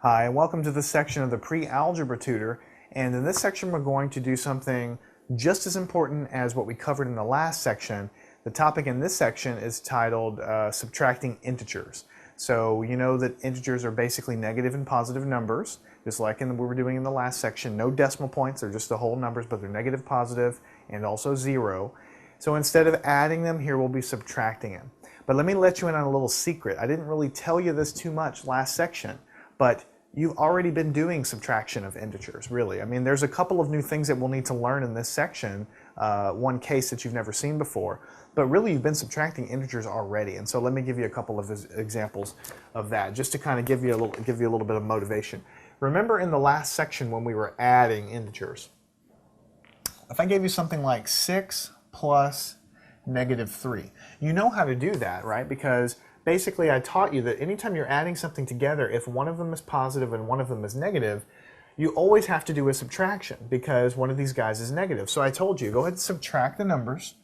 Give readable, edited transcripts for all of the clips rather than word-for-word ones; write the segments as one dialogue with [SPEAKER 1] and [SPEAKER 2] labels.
[SPEAKER 1] Hi, and welcome to this section of the pre-algebra tutor. And in this section, we're going to do something just as important as what we covered in the last section. The topic in this section is titled subtracting integers. So you know that integers are basically negative and positive numbers, just like we were doing in the last section. No decimal points, they're just the whole numbers, but they're negative, positive, and also zero. So instead of adding them, here we'll be subtracting them. But let me let you in on a little secret. I didn't really tell you this too much last section, but you've already been doing subtraction of integers, really. I mean, there's a couple of new things that we'll need to learn in this section, one case that you've never seen before, but really you've been subtracting integers already. And so let me give you a couple of examples of that, just to kind of give you a little bit of motivation. Remember in the last section when we were adding integers, if I gave you something like 6 plus -3, you know how to do that, right? Because basically, I taught you that anytime you're adding something together, if one of them is positive and one of them is negative, you always have to do a subtraction because one of these guys is negative. So I told you, go ahead and subtract the numbers.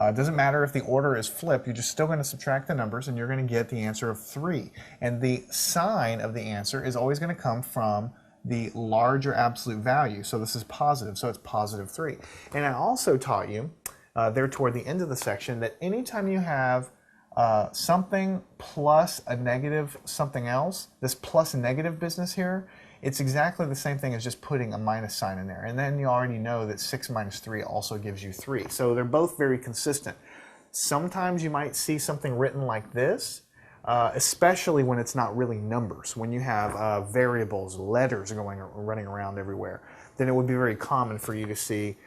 [SPEAKER 1] It doesn't matter if the order is flipped, you're just still going to subtract the numbers and you're going to get the answer of 3. And the sign of the answer is always going to come from the larger absolute value. So this is positive, so it's positive 3. And I also taught you there toward the end of the section that anytime you have something plus a negative something else, this plus negative business here, it's exactly the same thing as just putting a minus sign in there. And then you already know that 6 minus 3 also gives you 3. So they're both very consistent. Sometimes you might see something written like this, especially when it's not really numbers. When you have variables, letters running around everywhere, then it would be very common for you to see,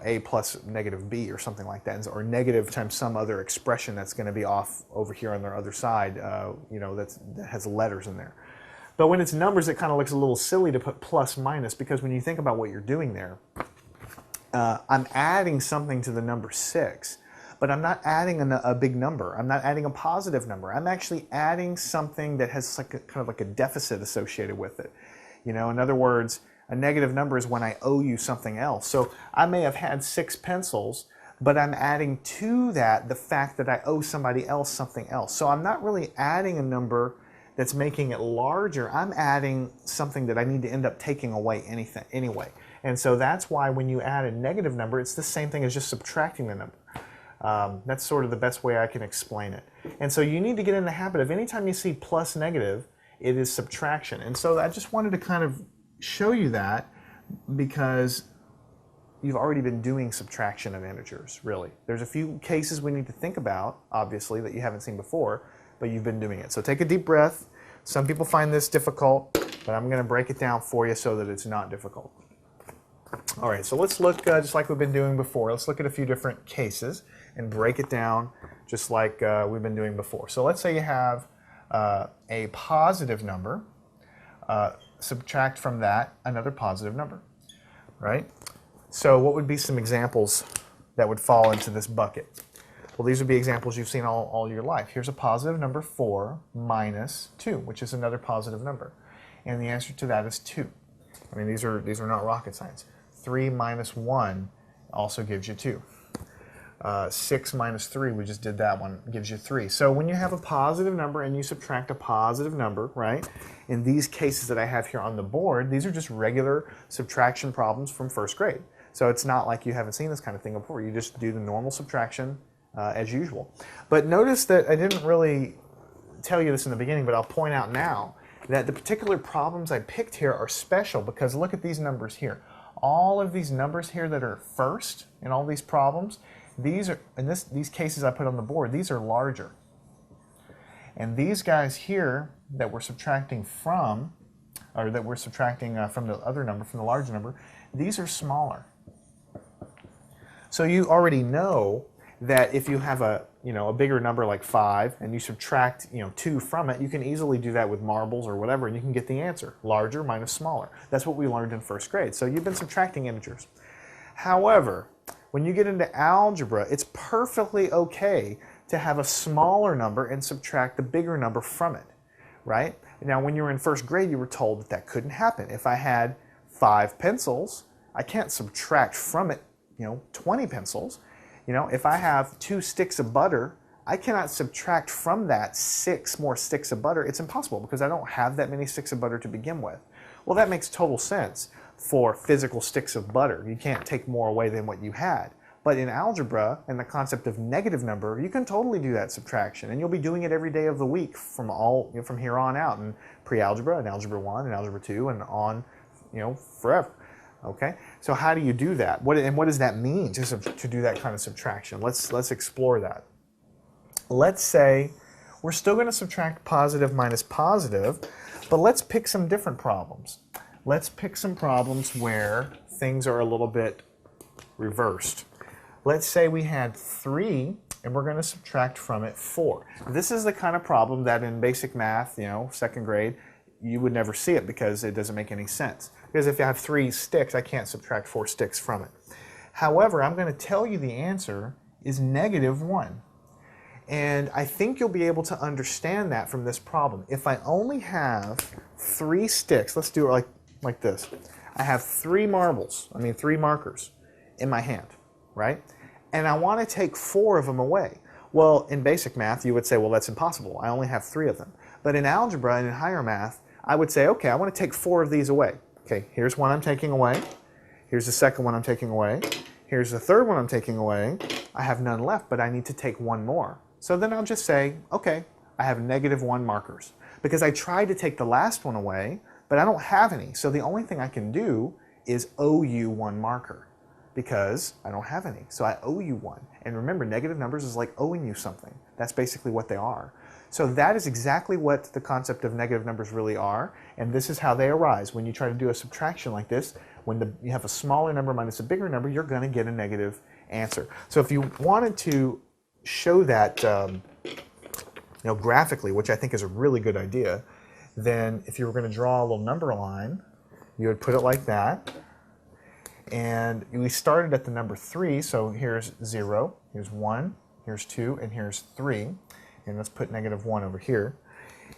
[SPEAKER 1] a plus negative b or something like that, or negative times some other expression that's going to be off over here on the other side, that has letters in there. But when it's numbers, it kind of looks a little silly to put plus minus, because when you think about what you're doing there, I'm adding something to the number 6, but I'm not adding a big number. I'm not adding a positive number. I'm actually adding something that has kind of like a deficit associated with it. In other words, a negative number is when I owe you something else. So I may have had 6 pencils, but I'm adding to that the fact that I owe somebody else something else. So I'm not really adding a number that's making it larger. I'm adding something that I need to end up taking away anyway. And so that's why when you add a negative number, it's the same thing as just subtracting the number. That's sort of the best way I can explain it. And so you need to get in the habit of anytime you see plus negative, it is subtraction. And so I just wanted to kind of show you that because you've already been doing subtraction of integers, really. There's a few cases we need to think about, obviously, that you haven't seen before, but you've been doing it. So take a deep breath. Some people find this difficult, but I'm going to break it down for you so that it's not difficult. All right, so let's look just like we've been doing before. Let's look at a few different cases and break it down just like we've been doing before. So let's say you have a positive number. Subtract from that another positive number, right? So what would be some examples that would fall into this bucket? Well, these would be examples you've seen all your life. Here's a positive number 4 minus 2, which is another positive number. And the answer to that is 2. I mean, these are not rocket science. 3 minus 1 also gives you 2. 6 minus 3, we just did that one, gives you 3. So when you have a positive number and you subtract a positive number, right? In these cases that I have here on the board, these are just regular subtraction problems from first grade. So it's not like you haven't seen this kind of thing before. You just do the normal subtraction as usual. But notice that I didn't really tell you this in the beginning, but I'll point out now that the particular problems I picked here are special because look at these numbers here. All of these numbers here that are first in all these problems, these are, in these cases I put on the board, these are larger. And these guys here that we're subtracting from, or that we're subtracting from the other number, from the larger number, these are smaller. So you already know that if you have a bigger number like 5 and you subtract 2 from it, you can easily do that with marbles or whatever and you can get the answer, larger minus smaller. That's what we learned in first grade. So you've been subtracting integers. However, when you get into algebra, it's perfectly okay to have a smaller number and subtract the bigger number from it, right? Now, when you were in first grade, you were told that that couldn't happen. If I had 5 pencils, I can't subtract from it, 20 pencils. If I have 2 sticks of butter, I cannot subtract from that 6 more sticks of butter. It's impossible because I don't have that many sticks of butter to begin with. Well, that makes total sense for physical sticks of butter. You can't take more away than what you had. But in algebra and the concept of negative number, you can totally do that subtraction, and you'll be doing it every day of the week from here on out in pre-algebra and algebra 1 and algebra 2 and on, forever. Okay, so how do you do that? What does that mean to do that kind of subtraction? Let's explore that. Let's say we're still going to subtract positive minus positive, but let's pick some different problems. Let's pick some problems where things are a little bit reversed. Let's say we had 3 and we're going to subtract from it 4. This is the kind of problem that in basic math, second grade, you would never see it because it doesn't make any sense. Because if you have 3 sticks, I can't subtract 4 sticks from it. However, I'm going to tell you the answer is -1. And I think you'll be able to understand that from this problem. If I only have 3 sticks, let's do it like this. I have 3 markers in my hand, right? And I want to take 4 of them away. Well, in basic math, you would say, well, that's impossible. I only have 3 of them. But in algebra and in higher math, I would say, okay, I want to take 4 of these away. Okay, here's one I'm taking away. Here's the second one I'm taking away. Here's the third one I'm taking away. I have none left, but I need to take 1 more. So then I'll just say, okay, I have -1 markers. Because I tried to take the last one away, but I don't have any. So the only thing I can do is owe you 1 marker. Because I don't have any. So I owe you 1. And remember, negative numbers is like owing you something. That's basically what they are. So that is exactly what the concept of negative numbers really are. And this is how they arise. When you try to do a subtraction like this, when you have a smaller number minus a bigger number, you're going to get a negative answer. So if you wanted to show that graphically, which I think is a really good idea, then if you were going to draw a little number line, you would put it like that. And we started at the number 3, so here's 0, here's 1, here's 2, and here's 3. And let's put -1 over here.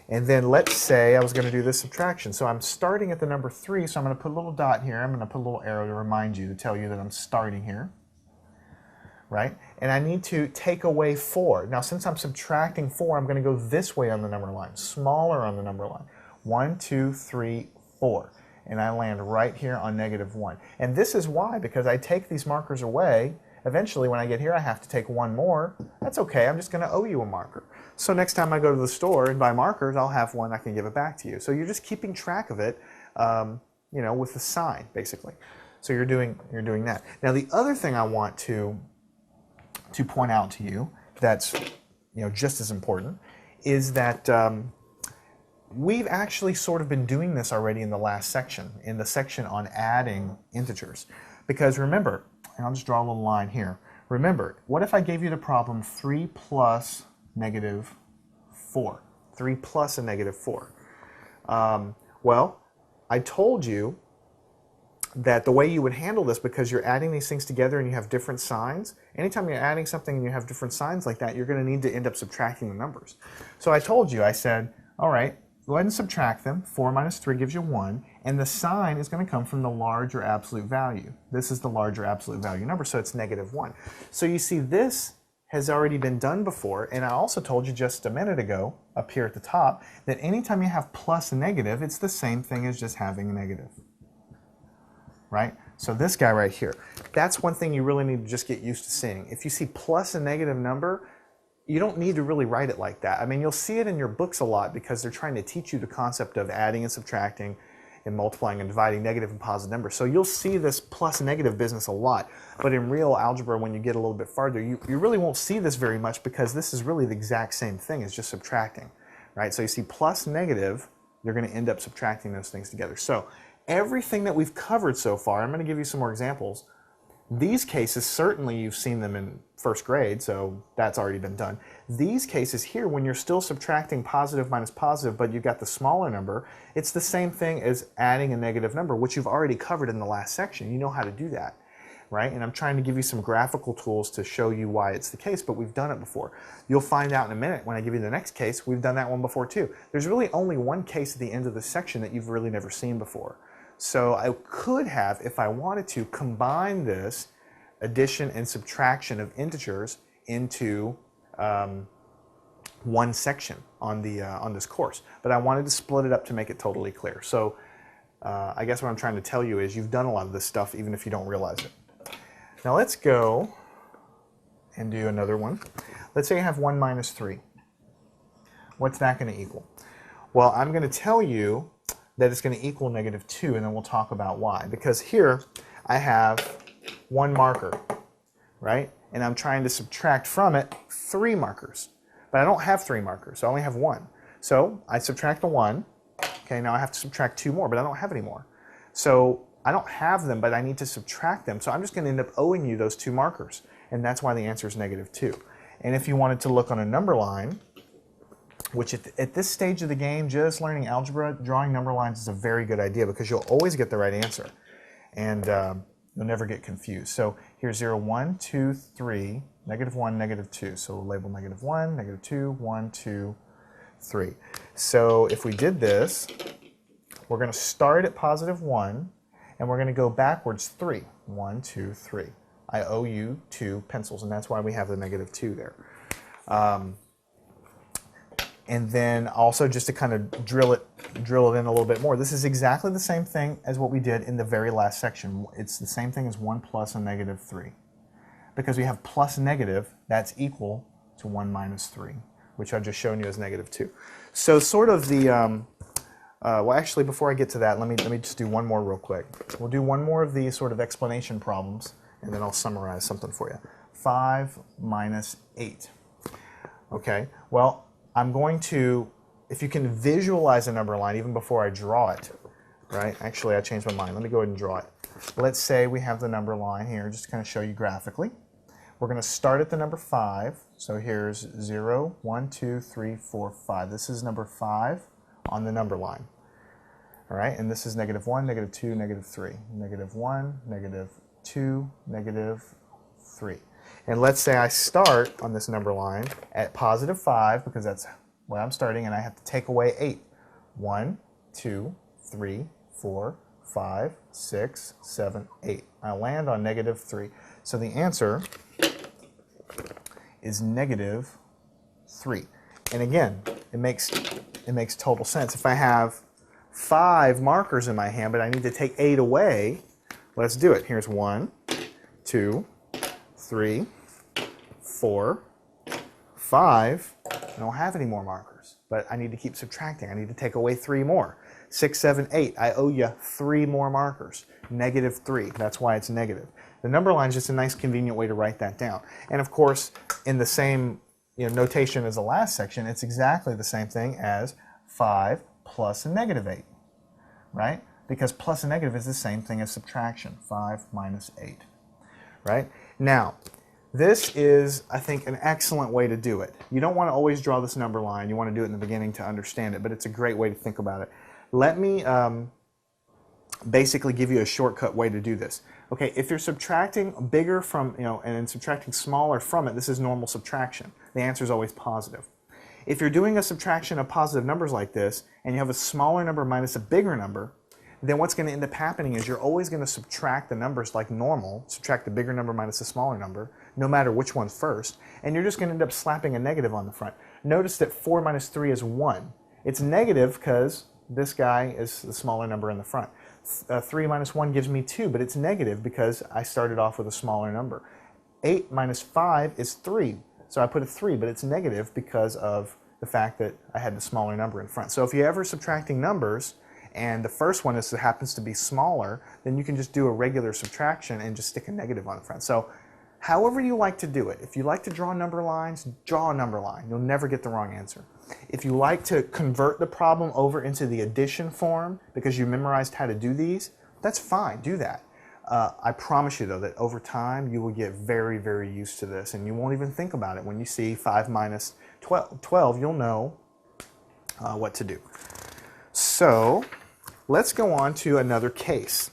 [SPEAKER 1] And then let's say I was going to do this subtraction. So I'm starting at the number 3, so I'm going to put a little dot here. I'm going to put a little arrow to remind you, to tell you that I'm starting here. Right? And I need to take away 4. Now, since I'm subtracting 4, I'm going to go this way on the number line, smaller on the number line. 1, 2, 3, 4. And I land right here on -1. And this is why, because I take these markers away, eventually when I get here I have to take 1 more. That's okay, I'm just going to owe you a marker. So next time I go to the store and buy markers, I'll have 1, I can give it back to you. So you're just keeping track of it, with the sign, basically. So you're doing that. Now the other thing I want to point out to you that's just as important is that we've actually sort of been doing this already in the last section, in the section on adding integers. Because remember, and I'll just draw a little line here. Remember, what if I gave you the problem 3 plus -4? 3 plus a -4. Well, I told you that the way you would handle this, because you're adding these things together and you have different signs, anytime you're adding something and you have different signs like that, you're going to need to end up subtracting the numbers. So I told you, I said, all right, go ahead and subtract them. 4 minus 3 gives you 1, and the sign is going to come from the larger absolute value. This is the larger absolute value number, so it's -1. So you see, this has already been done before, and I also told you just a minute ago, up here at the top, that anytime you have plus a negative, it's the same thing as just having a negative. Right? So this guy right here, that's one thing you really need to just get used to seeing. If you see plus a negative number, you don't need to really write it like that. I mean, you'll see it in your books a lot because they're trying to teach you the concept of adding and subtracting and multiplying and dividing negative and positive numbers. So you'll see this plus negative business a lot. But in real algebra, when you get a little bit farther, you really won't see this very much because this is really the exact same thing as just subtracting. Right? So you see plus negative, you're going to end up subtracting those things together. So everything that we've covered so far, I'm going to give you some more examples. These cases, certainly you've seen them in first grade, so that's already been done. These cases here, when you're still subtracting positive minus positive, but you've got the smaller number, it's the same thing as adding a negative number, which you've already covered in the last section. You know how to do that, right? And I'm trying to give you some graphical tools to show you why it's the case, but we've done it before. You'll find out in a minute when I give you the next case, we've done that one before too. There's really only one case at the end of this section that you've really never seen before. So I could have, if I wanted to, combine this addition and subtraction of integers into one section on this course, but I wanted to split it up to make it totally clear. So I guess what I'm trying to tell you is you've done a lot of this stuff even if you don't realize it. Now let's go and do another one. Let's say I have 1 minus 3. What's that going to equal? Well, I'm going to tell you that it's going to equal negative 2, and then we'll talk about why. Because here I have 1 marker, right? And I'm trying to subtract from it 3 markers. But I don't have 3 markers, so I only have 1. So I subtract the 1. Okay, now I have to subtract 2 more, but I don't have any more. So I don't have them, but I need to subtract them. So I'm just going to end up owing you those 2 markers. And that's why the answer is negative 2. And if you wanted to look on a number line, which at this stage of the game, just learning algebra, drawing number lines is a very good idea because you'll always get the right answer. And you'll never get confused. So here's 0, 1, 2, 3, negative 1, negative 2. So we'll label negative 1, negative 2, 1, 2, 3. So if we did this, we're going to start at positive 1, and we're going to go backwards 3. 1, 2, 3. I owe you 2 pencils, and that's why we have the negative 2 there. And then also just to kind of drill it in a little bit more, this is exactly the same thing as what we did in the very last section. It's the same thing as 1 plus a negative 3. Because we have plus negative, that's equal to 1 minus 3, which I've just shown you as negative 2. So sort of the, well actually before I get to that, let me just do one more real quick. We'll do one more of these sort of explanation problems, and then I'll summarize something for you. 5 minus 8. Okay, well, I'm going to, if you can visualize a number line even before I draw it, right? Actually, I changed my mind. Let me go ahead and draw it. Let's say we have the number line here, just to kind of show you graphically. We're going to start at the number 5. So here's 0, 1, 2, 3, 4, 5. This is number 5 on the number line. All right, and this is negative 1, negative 2, negative 3. Negative 1, negative 2, negative 3. And let's say I start on this number line at positive 5, because that's where I'm starting, and I have to take away 8. 1, 2, 3, 4, 5, 6, 7, 8. I land on negative 3. So the answer is negative 3. And again, it makes total sense. If I have 5 markers in my hand, but I need to take 8 away, let's do it. Here's 1, 2, 3, 4, 5. I don't have any more markers, but I need to keep subtracting. I need to take away 3 more. 6, 7, 8. I owe you 3 more markers. Negative 3. That's why it's negative. The number line is just a nice, convenient way to write that down. And of course, in the same notation as the last section, it's exactly the same thing as 5 plus a negative 8, right? Because plus a negative is the same thing as subtraction. 5 minus 8, right? Now, this is, I think, an excellent way to do it. You don't want to always draw this number line. You want to do it in the beginning to understand it, but it's a great way to think about it. Let me basically give you a shortcut way to do this. Okay, if you're subtracting bigger from, and then subtracting smaller from it, this is normal subtraction. The answer is always positive. If you're doing a subtraction of positive numbers like this, and you have a smaller number minus a bigger number, then what's going to end up happening is you're always going to subtract the numbers like normal, subtract the bigger number minus the smaller number, no matter which one's first, and you're just going to end up slapping a negative on the front. Notice that 4 minus 3 is 1. It's negative because this guy is the smaller number in the front. 3 minus 1 gives me 2, but it's negative because I started off with a smaller number. 8 minus 5 is 3, so I put a 3, but it's negative because of the fact that I had the smaller number in front. So if you're ever subtracting numbers, and the first one happens to be smaller, then you can just do a regular subtraction and just stick a negative on the front. So however you like to do it. If you like to draw number lines, draw a number line. You'll never get the wrong answer. If you like to convert the problem over into the addition form because you memorized how to do these, that's fine, do that. I promise you though that over time you will get very, very used to this and you won't even think about it. When you see 5 minus 12, you'll know what to do. So let's go on to another case,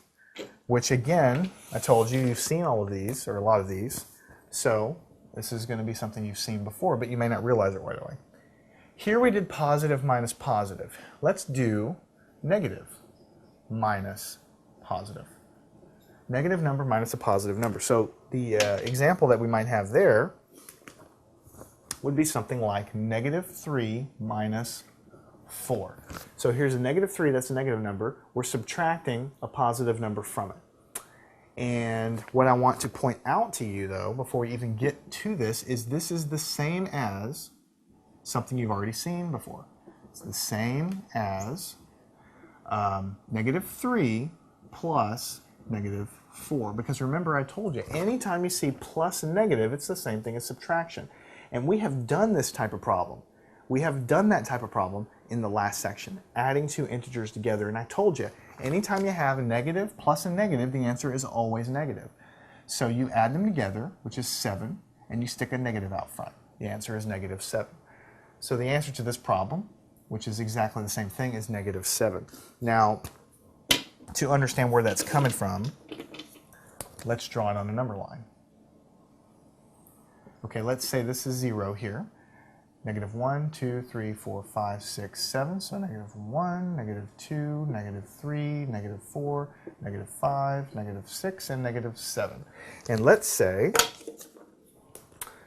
[SPEAKER 1] which again, I told you, you've seen all of these, or a lot of these. So this is going to be something you've seen before, but you may not realize it right away. Here we did positive minus positive. Let's do negative minus positive. Negative number minus a positive number. So the example that we might have there would be something like negative 3 minus 4. So here's a negative 3, that's a negative number. We're subtracting a positive number from it. And what I want to point out to you, though, before we even get to this is the same as something you've already seen before. It's the same as negative 3 plus negative 4. Because remember, I told you, anytime you see plus and negative, it's the same thing as subtraction. And we have done this type of problem. We have done that type of problem in the last section, adding two integers together. And I told you, anytime you have a negative plus a negative, the answer is always negative. So you add them together, which is 7, and you stick a negative out front. The answer is negative 7. So the answer to this problem, which is exactly the same thing, is negative 7. Now, to understand where that's coming from, let's draw it on a number line. Okay, let's say this is 0 here. Negative 1, 2, 3, 4, 5, 6, 7. So negative 1, negative 2, negative 3, negative 4, negative 5, negative 6, and negative 7. And let's say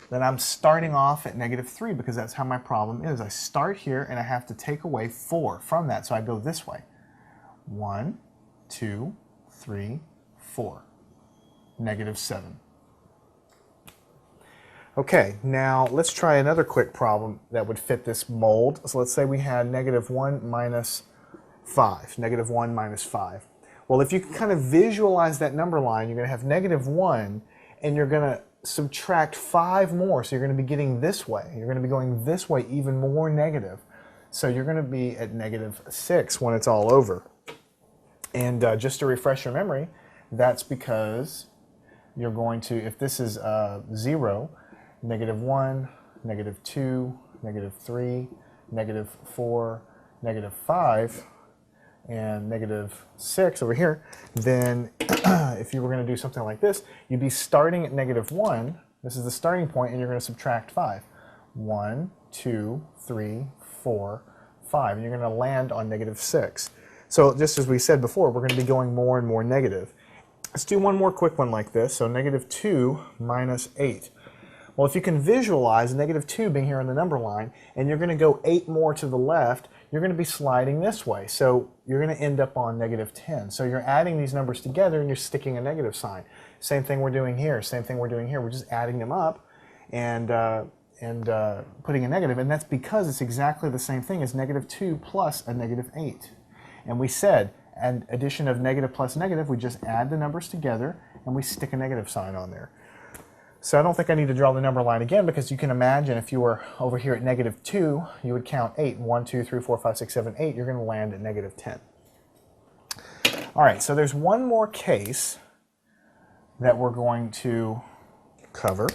[SPEAKER 1] that I'm starting off at negative 3 because that's how my problem is. I start here and I have to take away 4 from that. So I go this way. 1, 2, 3, 4. Negative 7. Okay, now let's try another quick problem that would fit this mold. So let's say we had negative 1 minus 5. Negative 1 minus 5. Well, if you can kind of visualize that number line, you're going to have negative 1, and you're going to subtract 5 more. So you're going to be getting this way. You're going to be going this way, even more negative. So you're going to be at negative 6 when it's all over. And just to refresh your memory, that's because you're going to, if this is 0, negative 1, negative 2, negative 3, negative 4, negative 5, and negative 6 over here, then if you were going to do something like this, you'd be starting at negative 1. This is the starting point, and you're going to subtract 5. 1, 2, 3, 4, 5. And you're going to land on negative 6. So just as we said before, we're going to be going more and more negative. Let's do one more quick one like this. So negative 2 minus 8. Well, if you can visualize negative 2 being here on the number line, and you're going to go 8 more to the left, you're going to be sliding this way. So you're going to end up on negative 10. So you're adding these numbers together, and you're sticking a negative sign. Same thing we're doing here. Same thing we're doing here. We're just adding them up and putting a negative. And that's because it's exactly the same thing as negative 2 plus a negative 8. And we said, an addition of negative plus negative, we just add the numbers together, and we stick a negative sign on there. So I don't think I need to draw the number line again, because you can imagine if you were over here at negative 2, you would count 8. 1, 2, 3, 4, 5, 6, 7, 8. You're going to land at negative 10. All right, so there's one more case that we're going to cover.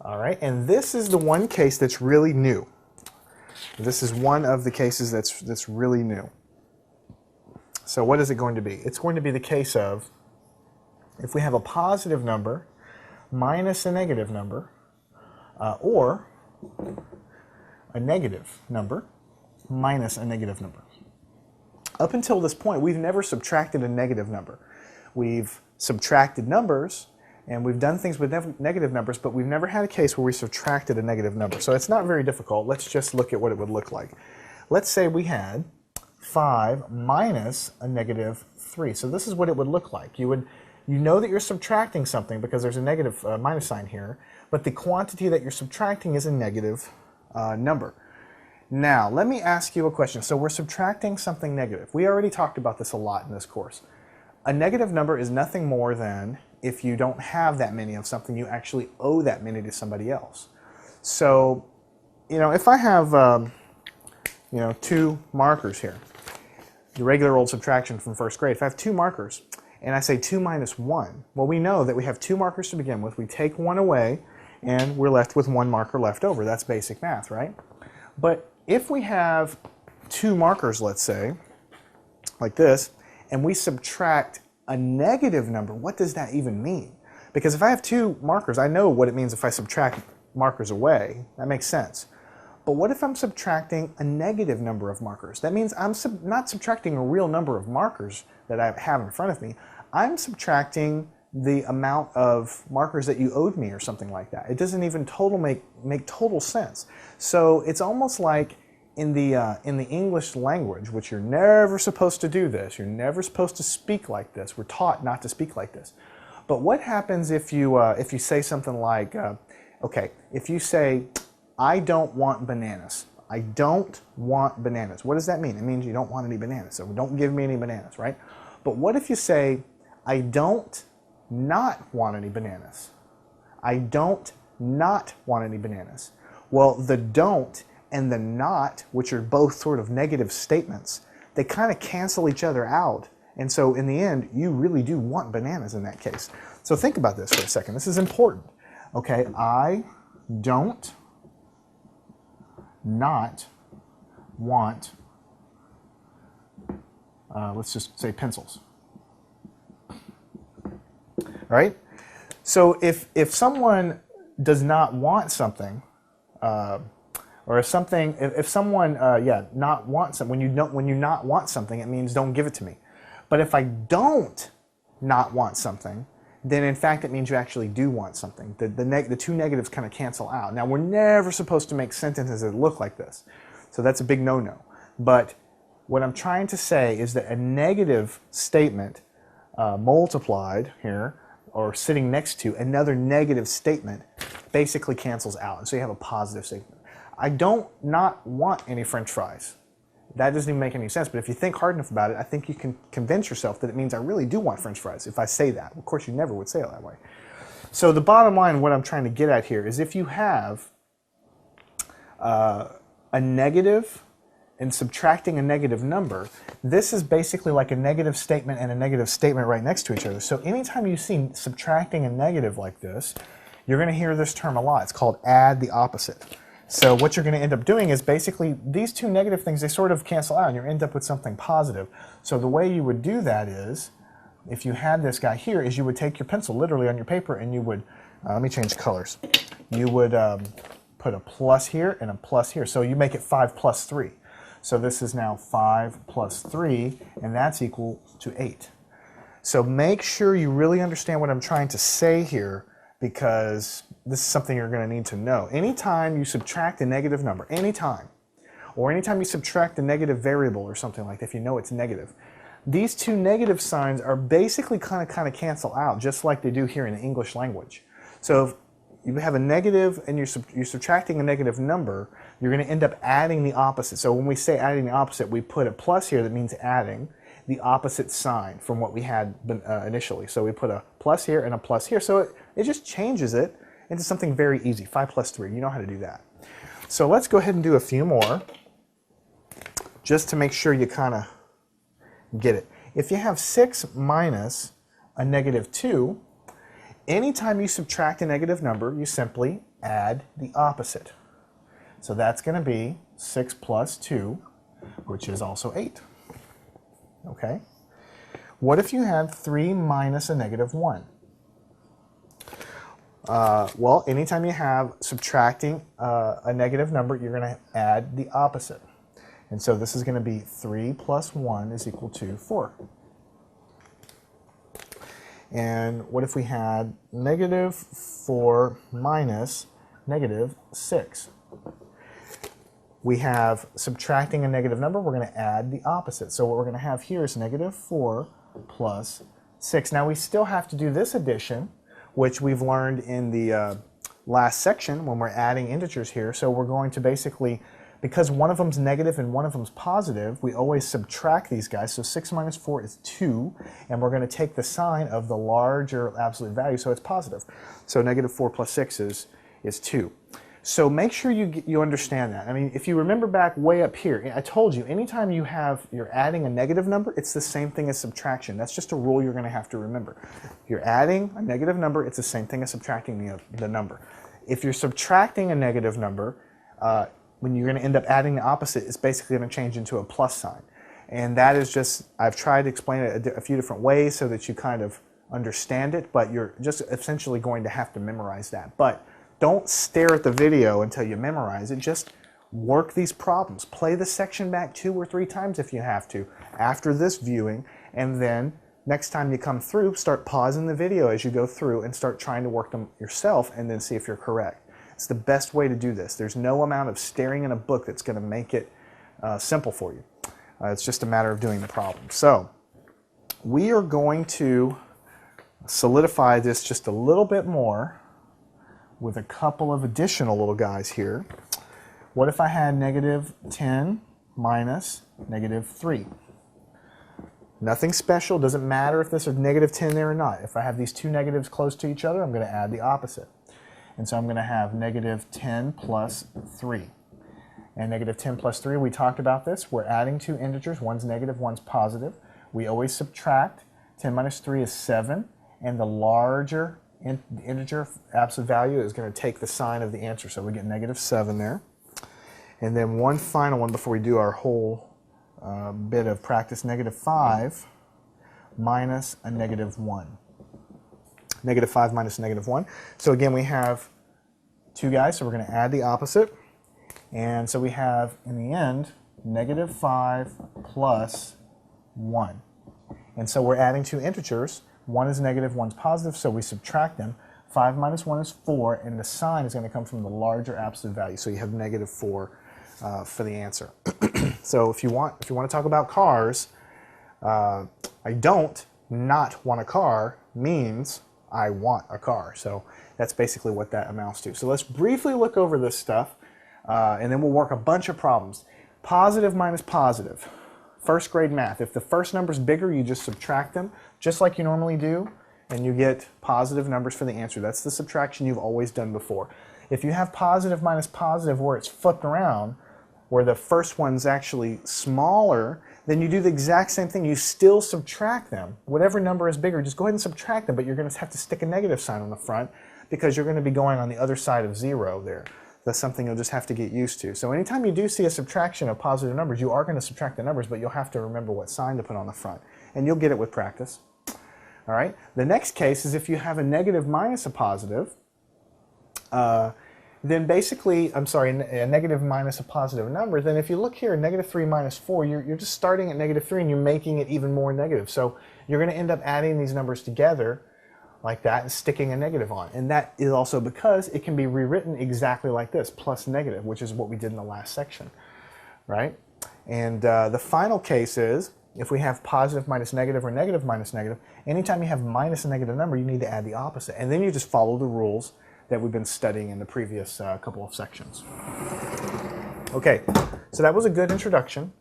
[SPEAKER 1] All right, and this is the one case that's really new. This is one of the cases that's really new. So what is it going to be? It's going to be the case of if we have a positive number minus a negative number, or a negative number minus a negative number. Up until this point, we've never subtracted a negative number. We've subtracted numbers, and we've done things with negative numbers, but we've never had a case where we subtracted a negative number. So it's not very difficult. Let's just look at what it would look like. Let's say we had 5 minus a negative 3. So this is what it would look like. You know that you're subtracting something because there's a negative minus sign here, but the quantity that you're subtracting is a negative number. Now, let me ask you a question. So we're subtracting something negative. We already talked about this a lot in this course. A negative number is nothing more than if you don't have that many of something, you actually owe that many to somebody else. So, if I have, 2 markers here, the regular old subtraction from first grade, if I have 2 markers, and I say 2 minus 1. Well, we know that we have 2 markers to begin with. We take 1 away, and we're left with 1 marker left over. That's basic math, right? But if we have 2 markers, let's say, like this, and we subtract a negative number, what does that even mean? Because if I have 2 markers, I know what it means if I subtract markers away. That makes sense. But what if I'm subtracting a negative number of markers? That means I'm not subtracting a real number of markers that I have in front of me. I'm subtracting the amount of markers that you owed me or something like that. It doesn't even make total sense. So it's almost like in the English language, which you're never supposed to do this. You're never supposed to speak like this. We're taught not to speak like this. But what happens if you say something like, okay, if you say, I don't want bananas. I don't want bananas. What does that mean? It means you don't want any bananas. So don't give me any bananas, right? But what if you say, I don't not want any bananas? I don't not want any bananas. Well, the don't and the not, which are both sort of negative statements, they kind of cancel each other out. And so in the end, you really do want bananas in that case. So think about this for a second. This is important. Okay, I don't not want, let's just say pencils. All right? So if someone does not want something, or if someone not want something, when you not want something, it means don't give it to me. But if I don't not want something, then in fact it means you actually do want something. The two negatives kind of cancel out. Now we're never supposed to make sentences that look like this. So that's a big no-no. But what I'm trying to say is that a negative statement multiplied here, or sitting next to another negative statement, basically cancels out. And so you have a positive statement. I don't not want any French fries. That doesn't even make any sense, but if you think hard enough about it, I think you can convince yourself that it means I really do want French fries if I say that. Of course, you never would say it that way. So the bottom line, what I'm trying to get at here is if you have a negative and subtracting a negative number, this is basically like a negative statement and a negative statement right next to each other. So anytime you see subtracting a negative like this, you're going to hear this term a lot. It's called add the opposite. So what you're going to end up doing is basically these two negative things, they sort of cancel out and you end up with something positive. So the way you would do that is, if you had this guy here, is you would take your pencil literally on your paper and you would, let me change colors. You would put a plus here and a plus here. So you make it 5 plus 3. So this is now 5 plus 3, and that's equal to 8. So make sure you really understand what I'm trying to say here, because this is something you're going to need to know. Anytime you subtract a negative number, anytime you subtract a negative variable or something like that, if you know it's negative, these two negative signs are basically kind of cancel out, just like they do here in the English language. So if you have a negative and you're subtracting a negative number, you're going to end up adding the opposite. So when we say adding the opposite, we put a plus here that means adding the opposite sign from what we had initially. So we put a plus here and a plus here. So it just changes it into something very easy. 5 plus 3. You know how to do that. So let's go ahead and do a few more just to make sure you kind of get it. If you have 6 minus a negative 2, anytime you subtract a negative number, you simply add the opposite. So that's going to be 6 plus 2, which is also 8. Okay? What if you had 3 minus a negative 1? Well, anytime you have subtracting a negative number, you're going to add the opposite. And so this is going to be 3 plus 1 is equal to 4. And what if we had negative 4 minus negative 6? We have subtracting a negative number, we're going to add the opposite. So what we're going to have here is negative 4 plus 6. Now we still have to do this addition, which we've learned in the last section when we're adding integers here. So we're going to basically, because one of them's negative and one of them's positive, we always subtract these guys. So 6 minus 4 is 2, and we're going to take the sign of the larger absolute value, so it's positive. So negative 4 plus 6 is 2. So make sure you understand that. I mean, if you remember back way up here, I told you, anytime you're adding a negative number, it's the same thing as subtraction. That's just a rule you're going to have to remember. If you're adding a negative number, it's the same thing as subtracting the number. If you're subtracting a negative number, when you're going to end up adding the opposite, it's basically going to change into a plus sign. And that is just, I've tried to explain it a few different ways so that you kind of understand it, but you're just essentially going to have to memorize that. But don't stare at the video until you memorize it. Just work these problems. Play the section back 2 or 3 times if you have to after this viewing, and then next time you come through, start pausing the video as you go through and start trying to work them yourself and then see if you're correct. It's the best way to do this. There's no amount of staring in a book that's going to make it simple for you. It's just a matter of doing the problem. So we are going to solidify this just a little bit more with a couple of additional little guys here. What if I had negative 10 minus negative 3? Nothing special. Doesn't matter if this is negative 10 there or not. If I have these two negatives close to each other, I'm going to add the opposite. And so I'm going to have negative 10 plus 3. And negative 10 plus 3, we talked about this. We're adding two integers. One's negative, one's positive. We always subtract. 10 minus 3 is 7. And the larger integer absolute value is going to take the sign of the answer. So we get negative 7 there. And then one final one before we do our whole bit of practice, negative 5 minus a negative 1. Negative 5 minus negative 1. So again, we have two guys, so we're going to add the opposite. And so we have, in the end, negative 5 plus 1. And so we're adding two integers. One is negative, one's positive, so we subtract them. 5 minus 1 is 4, and the sign is going to come from the larger absolute value. So you have negative 4 for the answer. So if you want to talk about cars, I don't not want a car means I want a car. So that's basically what that amounts to. So let's briefly look over this stuff, and then we'll work a bunch of problems. Positive minus positive. First grade math. If the first number is bigger, you just subtract them, just like you normally do, and you get positive numbers for the answer. That's the subtraction you've always done before. If you have positive minus positive where it's flipped around, where the first one's actually smaller, then you do the exact same thing. You still subtract them. Whatever number is bigger, just go ahead and subtract them, but you're going to have to stick a negative sign on the front because you're going to be going on the other side of 0 there. That's something you'll just have to get used to. So anytime you do see a subtraction of positive numbers, you are going to subtract the numbers, but you'll have to remember what sign to put on the front. And you'll get it with practice. All right. The next case is if you have a negative minus a positive, then basically, a negative minus a positive number, then if you look here, negative 3 minus 4, you're just starting at negative 3 and you're making it even more negative. So you're going to end up adding these numbers together like that and sticking a negative on. And that is also because it can be rewritten exactly like this, plus negative, which is what we did in the last section, right? And the final case is if we have positive minus negative or negative minus negative, anytime you have minus a negative number, you need to add the opposite. And then you just follow the rules that we've been studying in the previous couple of sections. Okay, so that was a good introduction.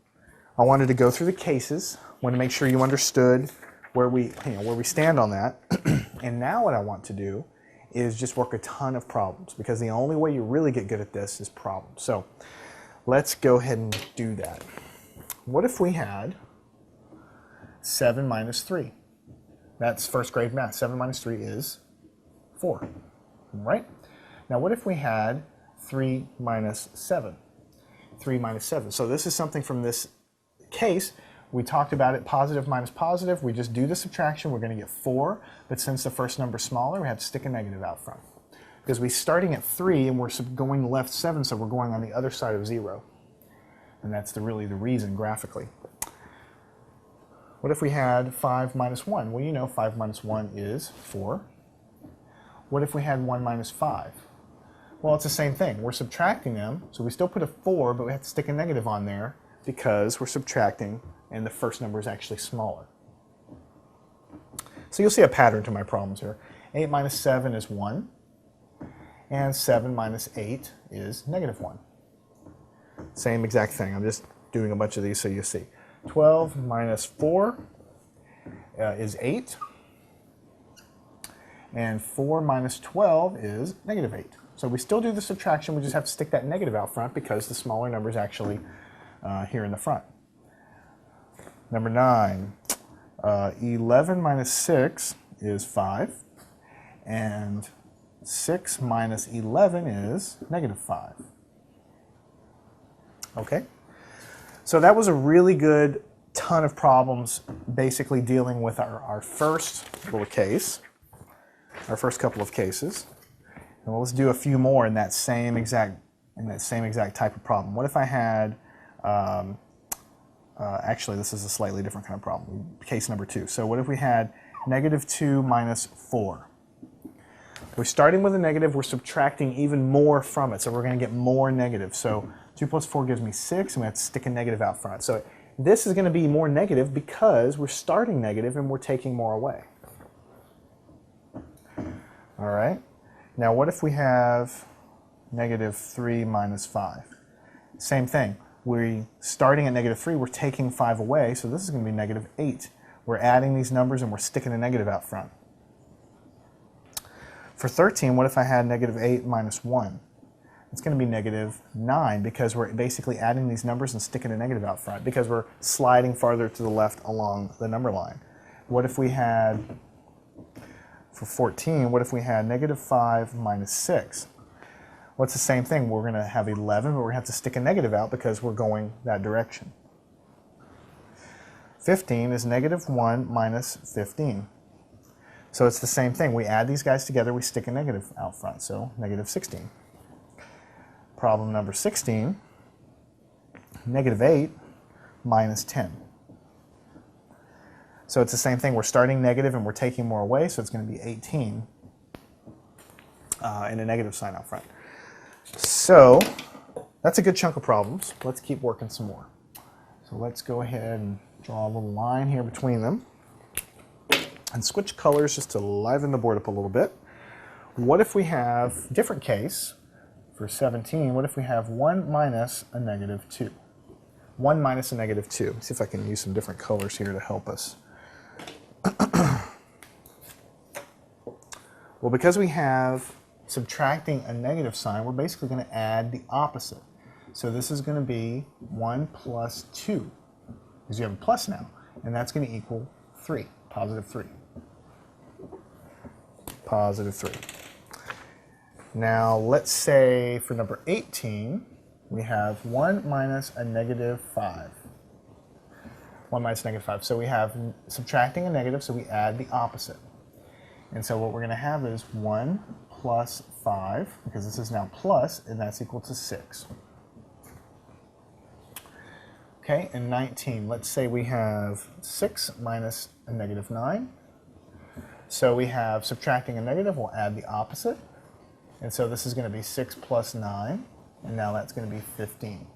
[SPEAKER 1] I wanted to go through the cases, want to make sure you understood where we stand on that. And now what I want to do is just work a ton of problems, because the only way you really get good at this is problems. So let's go ahead and do that. What if we had 7 minus 3? That's first grade math. 7 minus 3 is 4. Right? Now what if we had 3 minus 7? 3 minus 7. So this is something from this case. We talked about it, positive minus positive. We just do the subtraction. We're going to get 4. But since the first number is smaller, we have to stick a negative out front. Because we're starting at 3 and we're going left 7, so we're going on the other side of 0. And that's really the reason graphically. What if we had 5 minus 1? Well, you know 5 minus 1 is 4. What if we had 1 minus 5? Well, it's the same thing. We're subtracting them, so we still put a 4, but we have to stick a negative on there because we're subtracting and the first number is actually smaller. So you'll see a pattern to my problems here. 8 minus 7 is 1, and 7 minus 8 is negative 1. Same exact thing. I'm just doing a bunch of these so you see. 12 minus 4 is 8. And 4 minus 12 is negative 8. So we still do the subtraction, we just have to stick that negative out front because the smaller number is actually here in the front. Number 9, 11 minus 6 is 5, and 6 minus 11 is negative 5. Okay? So that was a really good ton of problems basically dealing with our first little case. Our first couple of cases, and let's do a few more in that same exact type of problem. What if I had Actually, this is a slightly different kind of problem. Case number 2. So what if we had negative 2 minus 4? We're starting with a negative. We're subtracting even more from it. So we're going to get more negative. So 2 plus 4 gives me 6, and we have to stick a negative out front. So this is going to be more negative because we're starting negative and we're taking more away. All right. Now what if we have negative 3 minus 5? Same thing. We're starting at negative 3, we're taking 5 away, so this is going to be negative 8. We're adding these numbers and we're sticking a negative out front. For 13, what if I had negative 8 minus 1? It's going to be negative 9 because we're basically adding these numbers and sticking a negative out front because we're sliding farther to the left along the number line. What if we had, for 14, what if we had negative 5 minus 6? Well, it's the same thing. We're going to have 11, but we're going to have to stick a negative out because we're going that direction. 15 is negative 1 minus 15. So it's the same thing. We add these guys together, we stick a negative out front, so negative 16. Problem number 16, negative 8 minus 10. So it's the same thing. We're starting negative and we're taking more away, so it's going to be 18 and a negative sign out front. So that's a good chunk of problems. Let's keep working some more. So let's go ahead and draw a little line here between them and switch colors just to liven the board up a little bit. What if we have, different case, for 17, what if we have 1 minus a negative 2? 1 minus a negative 2. Let's see if I can use some different colors here to help us. Well, because we have subtracting a negative sign, we're basically going to add the opposite. So this is going to be 1 plus 2, because you have a plus now, and that's going to equal 3, positive 3. Positive 3. Now let's say for number 18, we have 1 minus a negative 5. 1 minus negative 5. So we have subtracting a negative, so we add the opposite. And so what we're going to have is 1 plus 5, because this is now plus, and that's equal to 6. Okay, and 19, let's say we have 6 minus a negative 9. So we have subtracting a negative, we'll add the opposite. And so this is going to be 6 plus 9, and now that's going to be 15.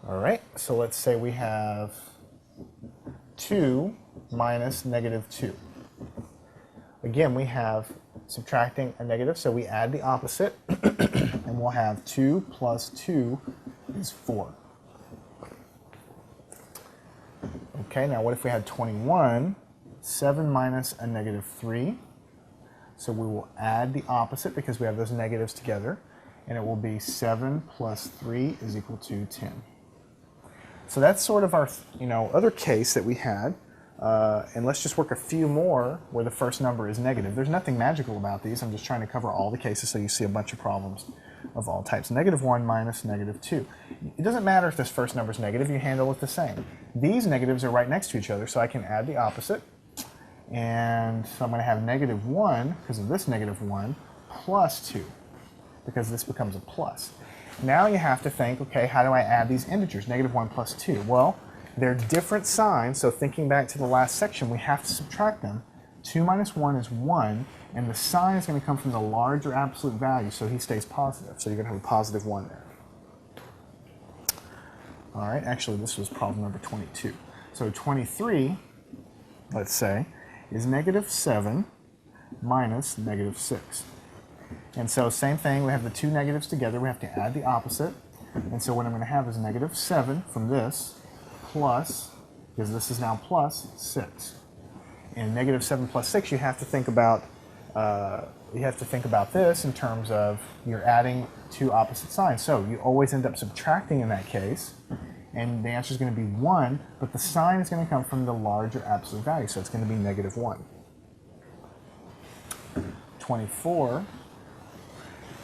[SPEAKER 1] All right, so let's say we have 2 minus negative 2. Again, we have subtracting a negative, so we add the opposite, and we'll have 2 plus 2 is 4. Okay, now what if we had 21? 7 minus a negative 3. So we will add the opposite because we have those negatives together, and it will be 7 plus 3 is equal to 10. So that's sort of our other case that we had. And let's just work a few more where the first number is negative. There's nothing magical about these. I'm just trying to cover all the cases so you see a bunch of problems of all types. Negative 1 minus negative 2. It doesn't matter if this first number is negative. You handle it the same. These negatives are right next to each other, so I can add the opposite. And so I'm going to have negative 1, because of this negative 1, plus 2, because this becomes a plus. Now you have to think, okay, how do I add these integers? Negative 1 plus 2. Well, they're different signs, so thinking back to the last section, we have to subtract them. 2 minus 1 is 1, and the sign is going to come from the larger absolute value, so he stays positive. So you're going to have a positive 1 there. All right, actually this was problem number 22. So 23, let's say, is negative 7 minus negative 6. And so same thing, we have the two negatives together, we have to add the opposite. And so what I'm going to have is negative 7 from this plus, because this is now plus 6. And negative 7 plus 6, you have to think about this in terms of you're adding two opposite signs. So you always end up subtracting in that case, and the answer is going to be 1, but the sign is going to come from the larger absolute value, so it's going to be negative 1. 24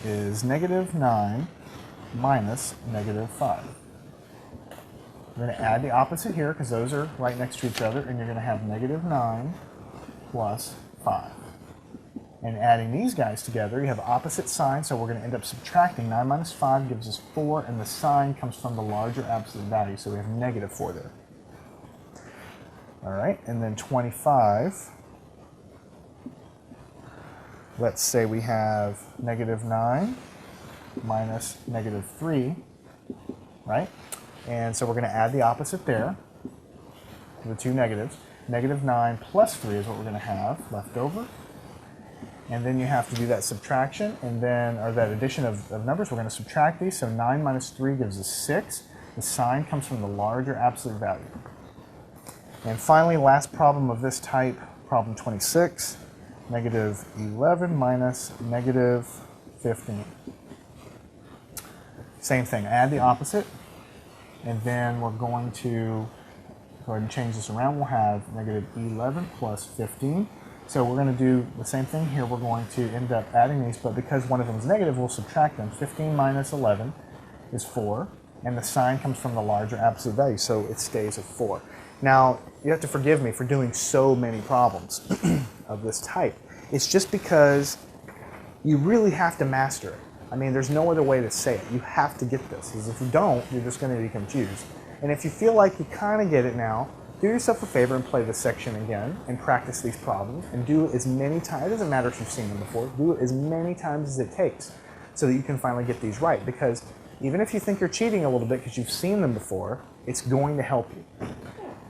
[SPEAKER 1] is negative 9 minus negative 5. We're going to add the opposite here because those are right next to each other, and you're going to have negative 9 plus 5. And adding these guys together, you have opposite signs, so we're going to end up subtracting. 9 minus 5 gives us 4, and the sign comes from the larger absolute value, so we have negative 4 there. All right, and then 25. Let's say we have negative 9 minus negative 3, right? And so we're going to add the opposite there, the two negatives. Negative 9 plus 3 is what we're going to have left over. And then you have to do that subtraction, and then, or that addition of numbers. We're going to subtract these, so 9 minus 3 gives us 6. The sign comes from the larger absolute value. And finally, last problem of this type, problem 26, negative 11 minus negative 15. Same thing, add the opposite, and then we're going to go ahead and change this around. We'll have negative 11 plus 15. So we're going to do the same thing here. We're going to end up adding these, but because one of them is negative, we'll subtract them. 15 minus 11 is 4, and the sign comes from the larger absolute value, so it stays at 4. Now, you have to forgive me for doing so many problems of this type. It's just because you really have to master it. I mean, there's no other way to say it. You have to get this, because if you don't, you're just going to be confused. And if you feel like you kind of get it now, do yourself a favor and play this section again and practice these problems and do as many times. It doesn't matter if you've seen them before. Do it as many times as it takes so that you can finally get these right. Because even if you think you're cheating a little bit because you've seen them before, it's going to help you.